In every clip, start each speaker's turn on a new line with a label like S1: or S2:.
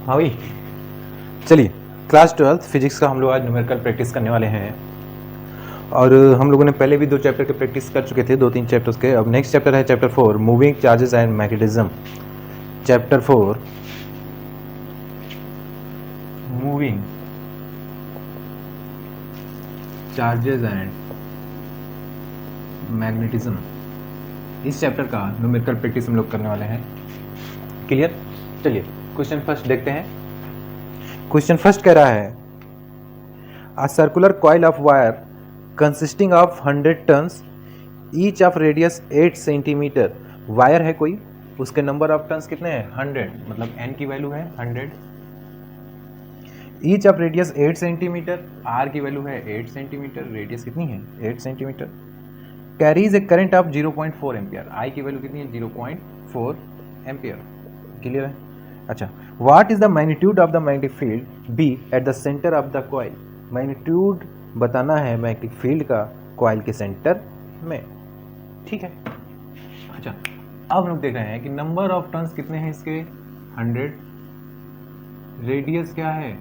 S1: हाँ भाई, चलिए क्लास 12 फिजिक्स का हम लोग आज न्यूमेरिकल प्रैक्टिस करने वाले हैं। और हम लोगों ने पहले भी 2 चैप्टर के प्रैक्टिस कर चुके थे, 2-3 चैप्टर्स के। अब नेक्स्ट चैप्टर है chapter 4, moving charges and magnetism. Chapter 4, moving charges and magnetism. इस चैप्टर का न्यूमेरिकल प्रैक्टिस हम लोग करने वाले हैं। क्लियर? चलिए क्वेश्चन फर्स्ट देखते हैं। क्वेश्चन फर्स्ट कह रहा है, a circular coil of wire consisting of 100 turns each of radius 8 centimetre. Wire है कोई, उसके नंबर ऑफ टर्न्स कितने हैं? 100, मतलब n की वैल्यू है 100। Each of radius 8 centimetre, r की वैल्यू है 8 सेंटीमीटर, रेडियस कितनी है? 8 centimetre. Carries a current of 0.4 ampere, I की वैल्यू कितनी है? 0.4 एम्पियर। क्लियर है? अच्छा, what is the magnitude of the magnetic field B at the centre of the coil. Magnitude बताना है मैग्नेटिक फील्ड का कॉइल के सेंटर में। ठीक है। अच्छा, अब हम लोग देख रहे हैं कि नंबर ऑफ टर्न्स कितने हैं इसके? 100। रेडियस क्या है?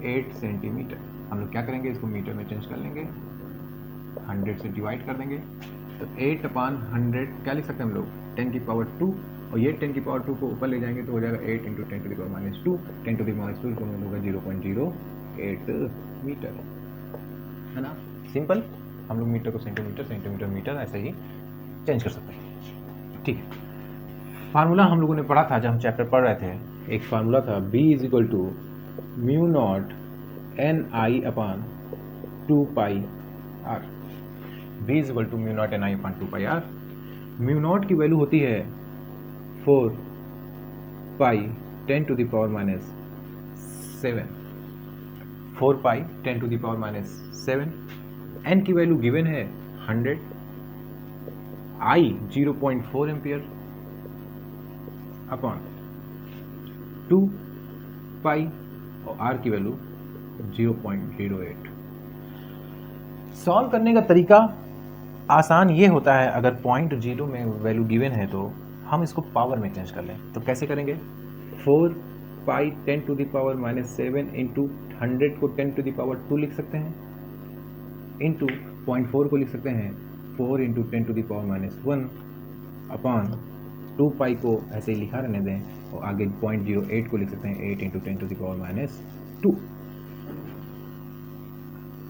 S1: 8 सेंटीमीटर। हम लोग क्या करेंगे, इसको मीटर में चेंज कर लेंगे, 100 से डिवाइड कर देंगे। तो 8/100 क्या लिख सकते हैं हम लोग? 10 की पावर 2, और ये 10 की पावर 2 को ऊपर ले जाएंगे तो हो जाएगा 8 × 10 to the power -2। 10 to the power -2 को होगा 0.08 मीटर, है ना? सिंपल। हम लोग मीटर को सेंटीमीटर, सेंटीमीटर मीटर, ऐसे ही चेंज कर सकते हैं। ठीक है। फार्मूला हम लोगों ने पढ़ा था जब हम चैप्टर पढ़ रहे थे। एक फार्मूला था B = μ0 Ni/2πr। B = μ0 Ni/2πr। μ0 की वैल्यू होती है 4π 10 to the power -7। 4π 10 to the power -7। n की वैल्यू गिवन है 100। I 0.4 एम्पियर अपॉन 2π, और r की वैल्यू 0.08। सॉल्व करने का तरीका आसान ये होता है, अगर 0.0 में वैल्यू गिवन है तो हम इसको पावर में चेंज कर लें। तो कैसे करेंगे? 4π 10 to the power -7 इंटू 100 को 10 to the power 2 लिख सकते हैं, इंटू 0.4 को लिख सकते हैं 4 × 10 to the power -1 अपॉन 2π को ऐसे ही लिखा रहने दें, और आगे 0.08 को लिख सकते हैं 8 × 10 to the power -2।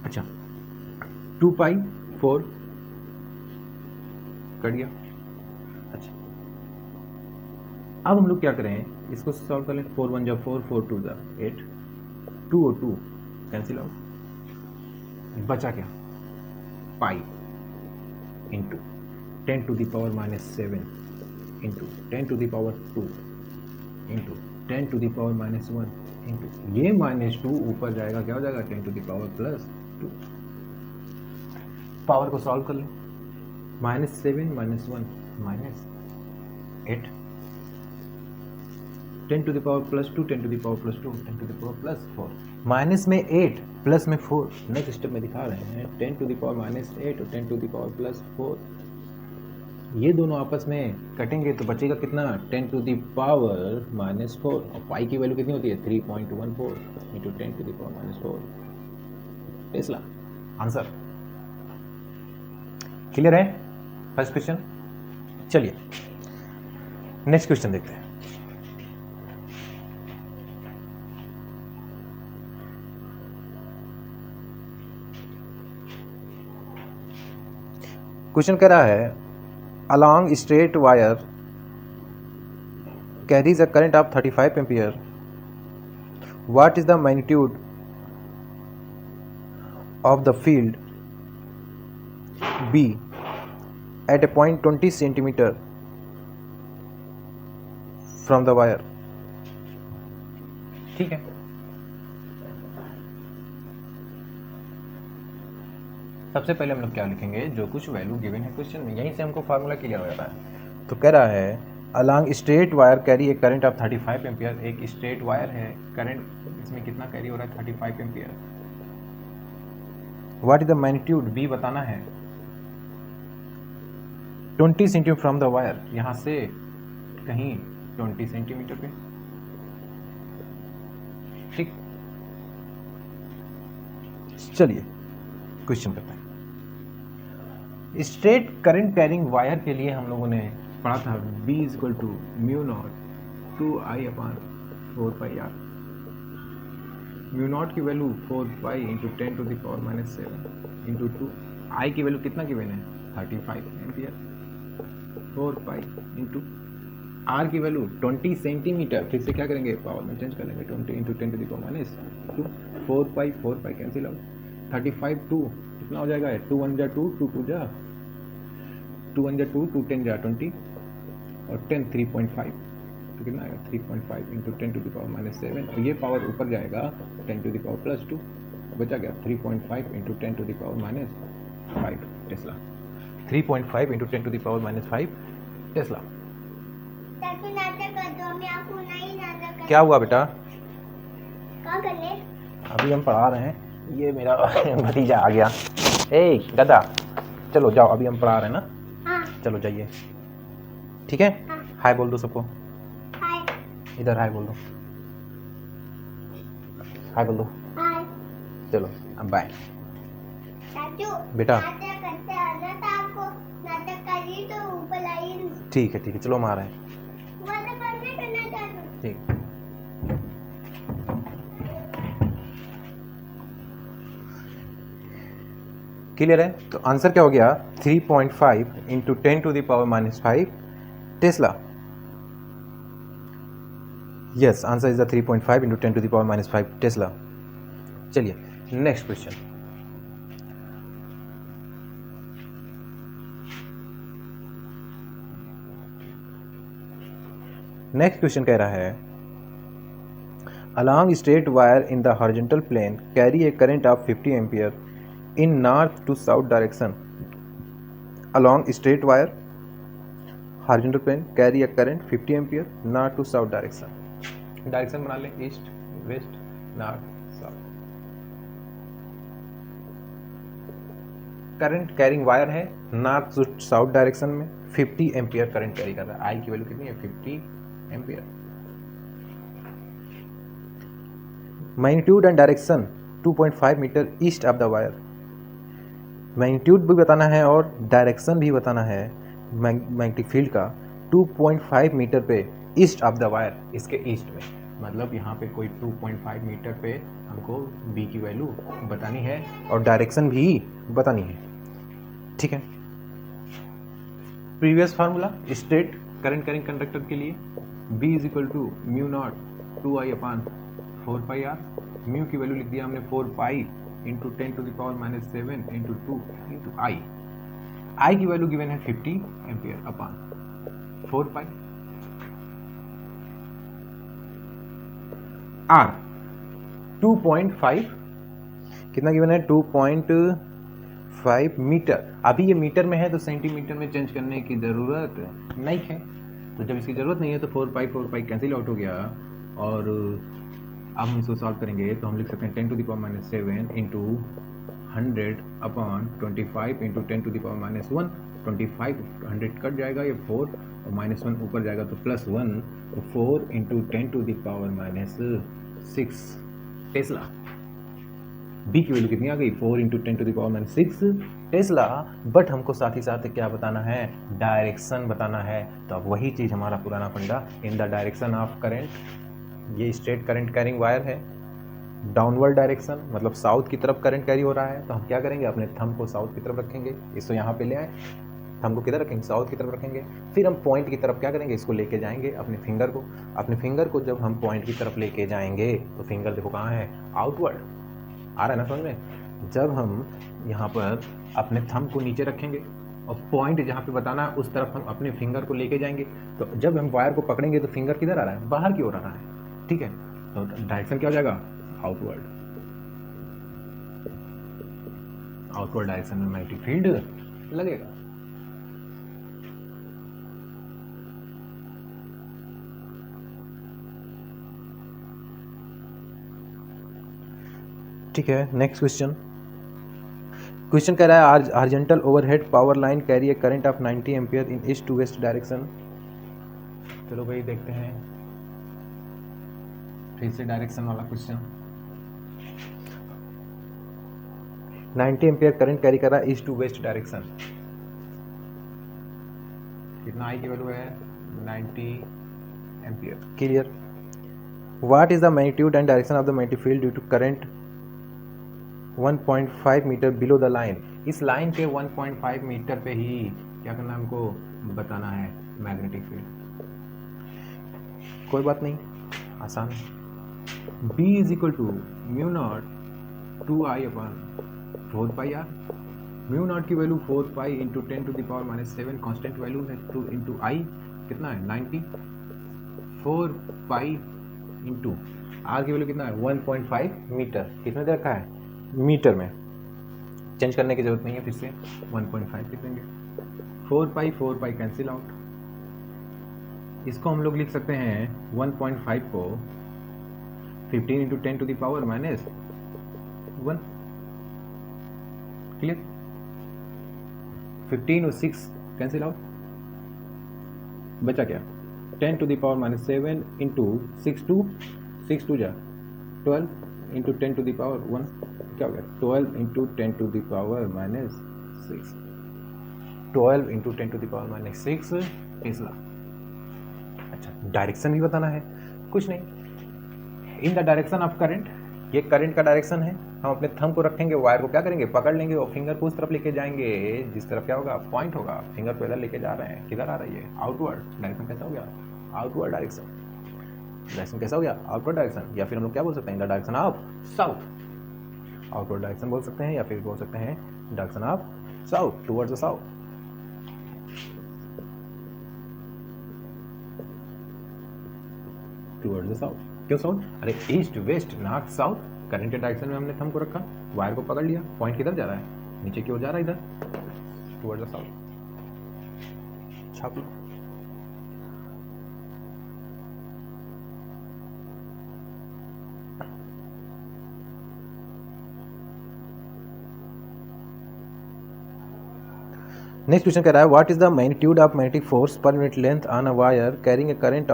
S1: अच्छा, 2π 4 कट गया। अच्छा, अब हम लोग क्या करें, इसको सॉल्व कर लें। 4 × 1 = 4, 4 × 2 = 8, 2 और 2 कैंसिल आउट, बचा क्या? Pi into 10 to the power -7 into 10 to the power 2 into 10 to the power -1 into ये -2 ऊपर जाएगा, क्या हो जाएगा? 10 to the power +2। पावर को सॉल्व कर लो। -7 - 1 -8, 10 to the power +2, 10 to the power +2, 10 to the power +4। Minus में 8, प्लस में 4, नेक्स्ट स्टेप में दिखा रहे हैं। 10 to the power -8 और 10 to the power +4, ये दोनों आपस में कटेंगे तो बचेगा कितना? 10 to the power -4, और पाई की वैल्यू कितनी होती है? 3.14 into 10 to the power -4 tesla. Answer clear है? First question. चलिए नेक्स्ट क्वेश्चन देखते हैं। क्वेश्चन कह रहा है, along straight wire carries a current of 35 ampere. What is the magnitude of the field B at a point 20 centimeter from the wire. ठीक है, सबसे पहले हम लोग क्या लिखेंगे, जो कुछ वैल्यू गिवन है क्वेश्चन में, यहीं से हमको फार्मूला क्लियर हो जाता है। तो कह रहा है along straight wire carry a current of 35 ampere. एक स्ट्रेट वायर है, करंट इसमें कितना कैरी हो रहा है, 35 ampere. What is the magnitude, B बताना है। 20 सेंटीमीटर फ्रॉम द वायर, यहाँ से कहीं 20 सेंटीमीटर पे, ठीक। चलिए क्वेश्चन करते हैं। स्ट्रेट करंट कैरिंग वायर के लिए हम लोगों ने पढ़ा था B equal to mu naught 2I/4πr। Mu naught की value 4π into 10 to the power -7 into 2। I की वैल्यू कितना गिवन है, 35 एम्पियर। 4π इंटू आर की वैल्यू 20 सेंटीमीटर, फिर से क्या करेंगे, पावर में चेंज कर लेंगे, 20 into 10 to the power -2। 4π cancel out, 35 2 कितना हो जाएगा, 2 1 जा 2, 2 2 जा 2 1 जा 2, 2 10 जा 20 और 10 3.5, तो कितना आएगा 3.5 इंटू 10 टू द पावर -7, और ये पावर ऊपर जाएगा 10 टू द पावर +2, बचा गया 3.5 into 10 to the power -5 tesla. 3.5 into 10 to the power -5 tesla. क्या हुआ बेटा, अभी हम पढ़ा रहे हैं, ये मेरा भतीजा आ गया। ए दादा चलो जाओ, अभी हम पढ़ा रहे हैं ना। हाँ। चलो जाइए, ठीक है। हाँ। हाय बोल दो सबको, हाय। इधर हाय बोल दो, हाय बोल दो, हाय। चलो अब बाय बेटा। ठीक है चलो हम आ रहे हैं, ठीक। क्लियर है, तो आंसर क्या हो गया, 3.5 into 10 to the power -5 tesla. Yes, answer is the 3.5 into 10 to the power -5 tesla. चलिए नेक्स्ट क्वेश्चन। नेक्स्ट क्वेश्चन कह रहा है along straight wire in the horizontal plane carry a current of 50 ampere in north to south direction. Along straight wire horizontal plane carry a current 50 ampere north to south direction. Direction बना लें, east west north south. Current carrying wire है, north to south direction में 50 ampere current carry कर रहा है। आई की value कितनी है, 50 ampere. Magnitude and direction 2.5 metre east of the wire. Magnitude भी बताना है और डायरेक्शन भी बताना है मैग्नेटिक फील्ड का 2.5 मीटर पे ईस्ट ऑफ द वायर, इसके ईस्ट में, मतलब यहाँ पे कोई 2.5 मीटर पे हमको बी की वैल्यू बतानी है और डायरेक्शन भी बतानी है, ठीक है। Previous formula straight current carrying conductor के लिए B is equal to mu naught 2I/4πr। Mu की वैल्यू लिख दिया हमने 4π into 10 to the power -7 into 2 into I. I की वैल्यू गिवन है 50 एम्पियर अपॉन 4π। आर 2.5 कितना गिवन है, 2.5 मीटर। अभी ये मीटर में है तो सेंटीमीटर में चेंज करने की ज़रूरत नहीं है, तो जब इसकी ज़रूरत नहीं है तो 4π कैंसिल आउट हो गया। और अब हम इसको सॉल्व करेंगे तो हम लिख सकते हैं 10 to the power -7 into 100 upon 25 into 10 to the power -1। 25 100 cut जाएगा, ये 4 और -1 ऊपर जाएगा तो +1, तो 4 into 10 to the power -6 tesla. B की वैल्यू कितनी आ गई, 4 into 10 to the power -6 tesla. But हमको साथ ही साथ क्या बताना है, डायरेक्शन बताना है। तो अब वही चीज़ हमारा पुराना फंडा, इन द डायरेक्शन ऑफ करंट। ये स्ट्रेट करंट कैरिंग वायर है, डाउनवर्ड डायरेक्शन मतलब साउथ की तरफ करंट कैरी हो रहा है, तो हम क्या करेंगे, अपने थंब को साउथ की तरफ रखेंगे, इसको यहाँ पे ले आए, थंब को किधर रखेंगे, साउथ की तरफ रखेंगे। फिर हम पॉइंट की तरफ क्या करेंगे, इसको लेके जाएंगे अपने फिंगर को। अपने फिंगर को जब हम पॉइंट की तरफ लेके जाएंगे तो फिंगर देखो कहाँ है, आउटवर्ड। आ रहा है ना समझ में, जब हम यहाँ पर अपने थंब को नीचे रखेंगे और पॉइंट जहाँ पे बताना है उस तरफ हम अपने फिंगर को लेके जाएंगे, तो जब हम वायर को पकड़ेंगे तो फिंगर किधर आ रहा है, बाहर की ओर आ रहा है, ठीक है। तो डायरेक्शन क्या हो जाएगा, आउटवर्ड। आउटवर्ड डायरेक्शन में मैग्नेटिक फील्ड लगेगा। ठीक है, नेक्स्ट क्वेश्चन। क्वेश्चन कह रहा है horizontal overhead power line carry a current of 90 ampere in east to west direction. चलो भाई देखते हैं, फिर से डायरेक्शन वाला क्वेश्चन। 90 एम्पियर करंट कैरी कर रहा है ईस्ट टू वेस्ट डायरेक्शन। कितना आई की वैल्यू है, 90 ampere. Clear. What is the magnitude and direction of the magnetic field due to current 1.5 metre below the line. इस लाइन के 1.5 मीटर पे ही क्या करना है, हमको बताना है मैग्नेटिक फील्ड। कोई बात नहीं, आसान है। B is equal to mu naught 2I upon 4πr। Mu naught की value 4π into 10 to the power -7 constant value है, 2 इंटू आई कितना है 90, 4π इंटू आर की वैल्यू कितना है 1.5 मीटर। किसमें दे रखा है, मीटर में, चेंज करने की जरूरत नहीं है, फिर से 1.5 लिख देंगे। 4π कैंसिल आउट। इसको हम लोग लिख सकते हैं 1.5 को 15 into 10 to the power -1। Clear. 15 और 6 कैंसिल आउट, बचा क्या 10 टू द पावर -7 इंटू 6 टू जा 12 इंटू 10 टू द पावर 1, क्या हो गया 12 into 10 to the power -6। 12 into 10 to the power -6 tesla. अच्छा, डायरेक्शन भी बताना है, कुछ नहीं, in the direction of current, ये करंट का डायरेक्शन है। हम अपने थंब को रखेंगे, वायर को क्या करेंगे, पकड़ लेंगे और फिंगर को उस तरफ लेके जाएंगे जिस तरफ क्या होगा, पॉइंट होगा। फिंगर को इधर लेके जा रहे हैं, किधर आ रही है, आउटवर्ड। डायरेक्शन कैसा हो गया, आउटवर्ड डायरेक्शन। डायरेक्शन कैसा हो गया, आउटवर्ड डायरेक्शन, या फिर हम लोग क्या बोल सकते हैं, the direction of south. Outward direction बोल सकते हैं, या फिर बोल सकते हैं direction of south, towards the south. Towards the south. क्यों साउथ, अरे east west north south, current के डायरेक्शन में हमने थंब को रखा, वायर को पकड़ लिया, पॉइंट किधर जा रहा है, नीचे की ओर जा रहा है, इधर टुवर्ड्स द साउथ। छाप लो। नेक्स्ट क्वेश्चन कह रहा है what is the magnitude of magnetic force per unit length on a wire carrying a current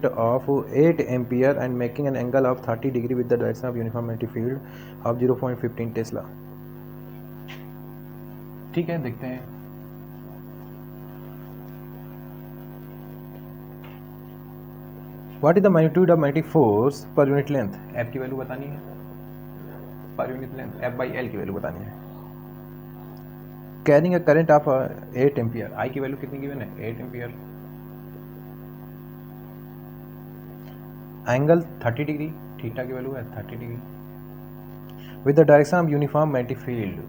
S1: of 8 ampere and making an angle of 30 degree with the direction of uniform magnetic field of 0.15 Tesla. ठीक है, देखते हैं। What is the magnitude of magnetic force per unit length, F की value बतानी है, पर unit length F/L की value बतानी है। Carrying a current of 8 ampere, I की वैल्यू कितनी गिवन है, 8 एम्पियर। एंगल 30 डिग्री, थीटा की वैल्यू है 30 degree with the direction of uniform magnetic field,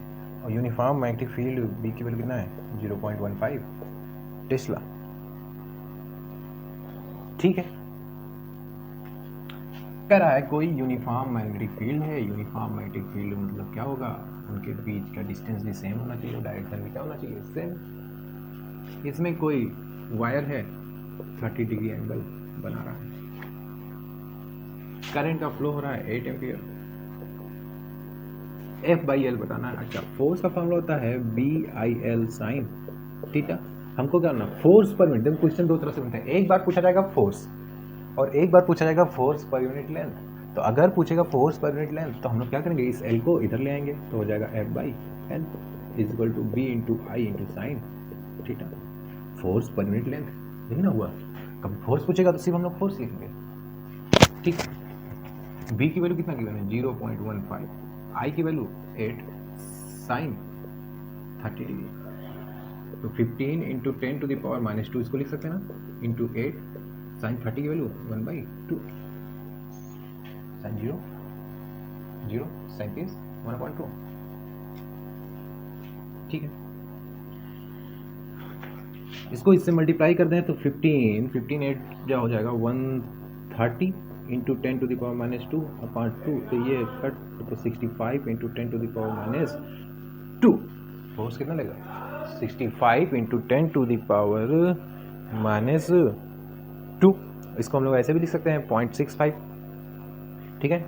S1: और यूनिफॉर्म मैग्नेटिक फील्ड बी की वैल्यू कितना है 0.15 टेस्ला। ठीक है, कह रहा है कोई यूनिफॉर्म मैग्नेटिक फील्ड है। यूनिफॉर्म मैग्नेटिक फील्ड मतलब क्या होगा, उनके बीच का डिस्टेंस भी सेम होना चाहिए, डायरेक्शन भी क्या होना चाहिए, सेम। इसमें कोई वायर है 30 डिग्री एंगल बना रहा है, करंट का फ्लो हो रहा है 8 एम्पियर, F/L बताना है। अच्छा, फोर्स का फॉर्मूला होता है BIL sin थीटा। हमको क्या करना, फोर्स पर यूनिट। देखो क्वेश्चन दो तरह से बनता है, एक बार पूछा जाएगा फोर्स और एक बार पूछा जाएगा फोर्स पर यूनिट लेंथ। तो अगर पूछेगा फोर्स पर यूनिट लेंथ तो हम लोग क्या करेंगे, इस L को इधर ले आएंगे, तो हो जाएगा F/L is equal to B into I into sine theta. Force per unit length, यही ना हुआ। कभी फोर्स पूछेगा तो सिर्फ हम लोग फोर्स लिखेंगे। ठीक, B की वैल्यू कितना गिवन है 0.15, आई की वैल्यू 8 साइन 30 डिग्री, तो 15 इंटू 10 टू द पावर -2 इसको लिख सकते हैं ना, इंटू 8 साइन 30 की वैल्यू 1/2, साइन 0 0 37 1/2, ठीक है। इसको इससे मल्टीप्लाई कर दें तो 15 8 क्या हो जाएगा 130 इंटू 10⁻²/2, तो ये कट तो 65 इंटू 10⁻²। फोर्स कितना लगेगा 65 इंटू 10⁻²। इसको हम लोग ऐसे भी लिख सकते हैं 0.65, ठीक है।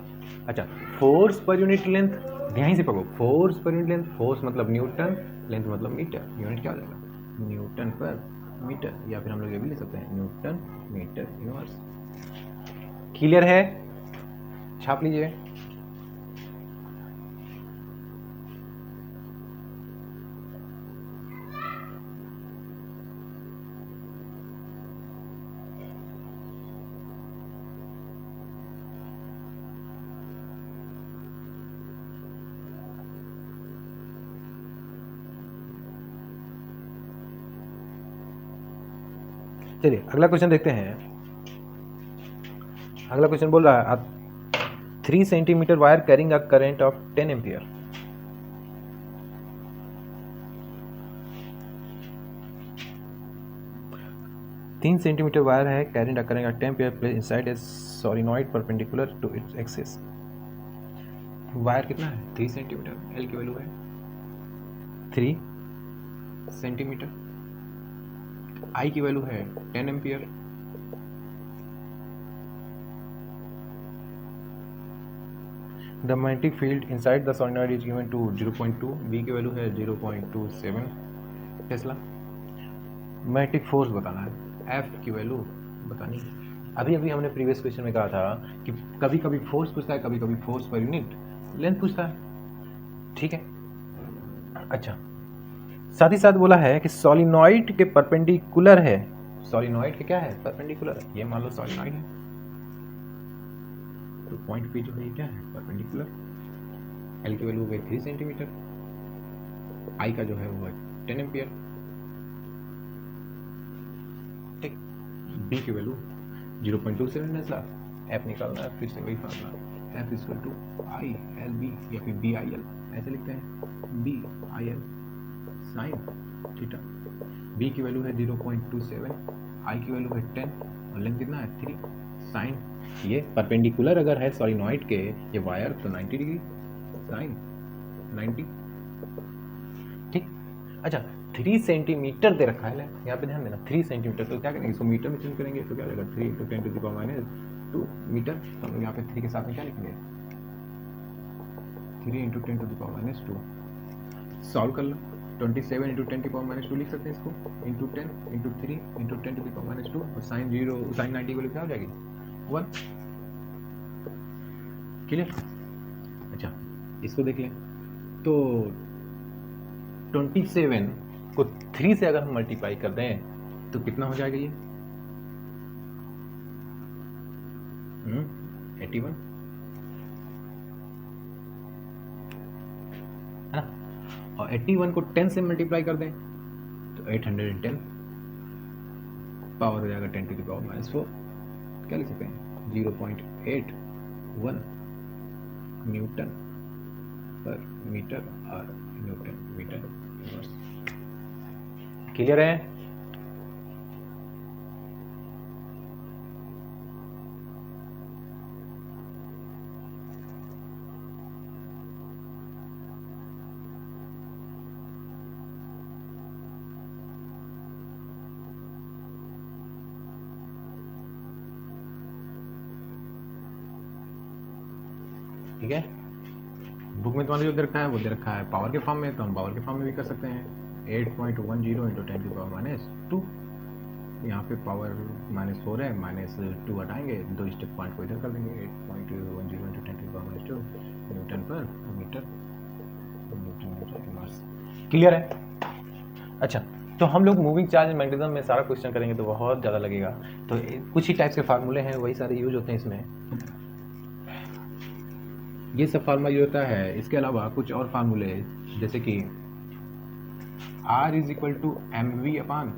S1: अच्छा, फोर्स पर यूनिट लेंथ, ध्यान से पकड़ो, force per unit length, force मतलब न्यूटन, लेंथ मतलब मीटर, यूनिट क्या हो जाएगा न्यूटन पर मीटर, या फिर हम लोग ये भी लिख सकते हैं न्यूटन मीटर इनवर्स। क्लियर है, छाप लीजिए। चलिए अगला क्वेश्चन देखते हैं। अगला क्वेश्चन बोल रहा है 3 centimetre wire carrying a current of 10 ampere. तीन सेंटीमीटर वायर है carrying a current of 10 ampere place inside a solenoid perpendicular to its axis. Wire कितना है 3 सेंटीमीटर, एल की वैल्यू है 3 सेंटीमीटर, आई की वैल्यू है 10 ampere. The magnetic field inside the solenoid is given to 0.2, B की value है 0.27 Tesla. Magnetic force बताना है, एफ की वैल्यू बतानी है। अभी अभी हमने प्रीवियस क्वेश्चन में कहा था कि कभी कभी फोर्स पूछता है, कभी कभी फोर्स पर यूनिट लेंथ पूछता है, ठीक है। अच्छा, साथ ही साथ बोला है कि सोलिनॉइड के परपेंडिकुलर है, सोलिनॉइड के क्या है परपेंडिकुलर है, ये मान लो सोलिनॉइड है तो पॉइंट पे जो है ये क्या है परपेंडिकुलर। एल की वैल्यू हो गई 3 सेंटीमीटर, आई का जो है वो 10 एम्पियर, ठीक। बी की वैल्यू 0.27 टेस्ला, एफ निकालना है, फिर से वही formula, F equal to I L B या फिर बी आई एल ऐसे लिखते हैं, B I L sine theta. B की वैल्यू है 0.27, आई की वैल्यू है 10 और लेंथ कितना है 3 साइन। ये परपेंडिकुलर अगर है सोलिनॉइड के ये वायर तो 90 डिग्री साइन 90, ठीक। अच्छा, 3 सेंटीमीटर दे रखा है, यहाँ पे ध्यान देना 3 सेंटीमीटर, तो क्या करेंगे इसको मीटर में चेंज करेंगे तो क्या रहेगा 3 इंटू 10⁻² मीटर। तो हम लोग यहाँ पे 3 के साथ में क्या लिखेंगे 3 इंटू 10⁻²। सॉल्व कर लो, 27 इंटू 10⁻² लिख सकते हैं इसको, इंटू 10 इंटू 3 इंटू 10⁻², और साइन 90 को क्या हो जाएगी 1। क्लियर। अच्छा, इसको देख लें तो 27 को 3 से अगर हम मल्टीप्लाई कर दें तो कितना हो जाएगा ये 81 है ना, और 81 को 10 से मल्टीप्लाई कर दें तो 810, पावर हो जाएगा 10⁻⁴। क्या लिख सकते हैं 0.81 न्यूटन पर मीटर और न्यूटन मीटर इनवर्स। क्लियर है। ठीक है, बुक में तुम्हारा जो दे रखा है वो दे रखा है पावर के फॉर्म में, तो हम पावर के फॉर्म में भी कर सकते हैं 8.10 इंटू 10⁻²। यहाँ पे पावर -4 है, -2 हटाएंगे, 2 स्टेप पॉइंट को इधर कर देंगे, 8.10 into 10⁻² newton per metre, newton metre inverse. Clear है। अच्छा, तो हम लोग मूविंग चार्ज मैग्नेटिज्म में सारा क्वेश्चन करेंगे तो बहुत ज़्यादा लगेगा, तो कुछ ही टाइप्स के फार्मूले हैं वही सारे यूज होते हैं इसमें, ये सब फार्मूला यूज होता है। इसके अलावा कुछ और फार्मूले जैसे कि R is equal to M V upon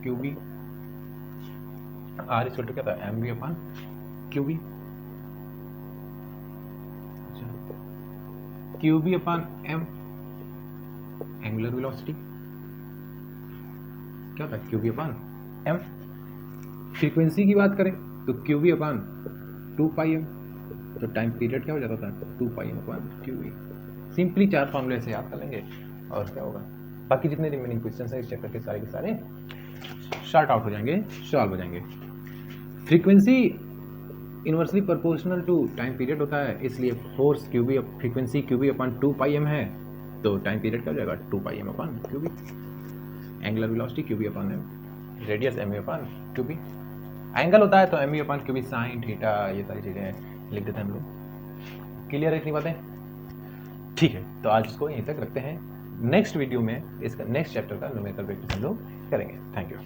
S1: Q B, R equal to क्या था M V upon Q B. Q B upon M angular velocity, क्या होता है Q B upon M. Frequency की बात करें तो क्यू बी अपान 2πm, तो टाइम पीरियड क्या हो जाता था 2πm upon Q B. Simply 4 फॉर्मूले से याद कर लेंगे और क्या होगा, बाकी जितने रिमेनिंग क्वेश्चन है इस चैप्टर के सारे शॉर्ट आउट हो जाएंगे, सॉल्व हो जाएंगे। Frequency inversely proportional to time period होता है, इसलिए force Q B, frequency Q B upon 2πm है, तो टाइम पीरियड क्या हो जाएगा 2πm upon Q B. Angular velocity Q B upon M, radius M A upon Q B. Angle होता है तो M A upon Q B sine theta, ये सारी चीज़ें लिख देते हैं हम लोग। क्लियर है इतनी बातें? ठीक है, तो आज इसको यहीं तक रखते हैं। नेक्स्ट वीडियो में इसका नेक्स्ट चैप्टर का न्यूमेरिकल प्रैक्टिस हम लोग करेंगे। Thank you.